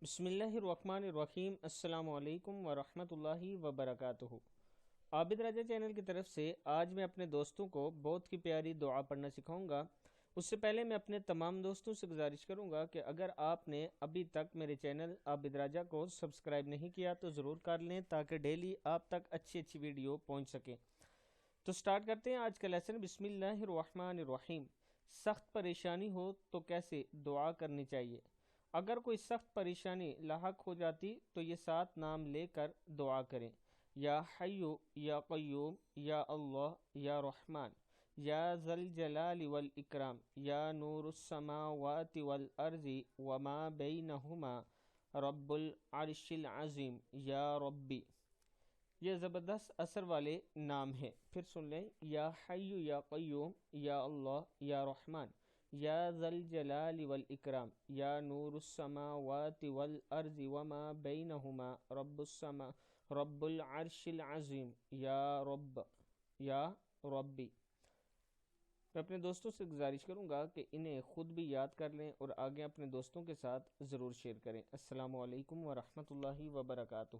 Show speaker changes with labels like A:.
A: بسم اللہ الرحمن الرحیم۔ السلام علیکم ورحمۃ اللہ وبرکاتہ۔ عابد راجہ چینل کی طرف سے آج میں اپنے دوستوں کو بہت کی پیاری دعا پڑھنا سکھاؤں گا۔ اس سے پہلے میں اپنے تمام دوستوں سے گزارش کروں گا کہ اگر آپ نے ابھی تک میرے چینل عابد راجہ کو سبسکرائب نہیں کیا تو ضرور کر لیں تاکہ ڈیلی آپ تک اچھی ویڈیو پہنچ سکے۔ تو سٹارٹ کرتے ہیں آج کا لیسن۔ بسم اللہ الرحمن الرحیم۔ سخت پریشانی ہو تو کیسے دعا کرنی چاہیے؟ اگر کوئی سخت پریشانی لاحق ہو جاتی تو یہ 7 نام لے کر دعا کریں۔ یا حیو یا قیوم یا اللہ یا رحمان یا ذی الجلال والاکرام یا نور السماوات والارض وما بینہما رب العرش العظیم یا ربی۔ یہ زبردست اثر والے نام ہیں، پھر سن لیں۔ یا حیو یا قیوم یا اللہ یا رحمان یا ذی الجلال والاکرام یا نور السماوات والارض وما بینہما رب العرش العظیم یا ربی۔ میں اپنے دوستوں سے گزارش کروں گا کہ انہیں خود بھی یاد کر لیں اور آگے اپنے دوستوں کے ساتھ ضرور شیئر کریں۔ السلام علیکم ورحمۃ اللہ وبرکاتہ۔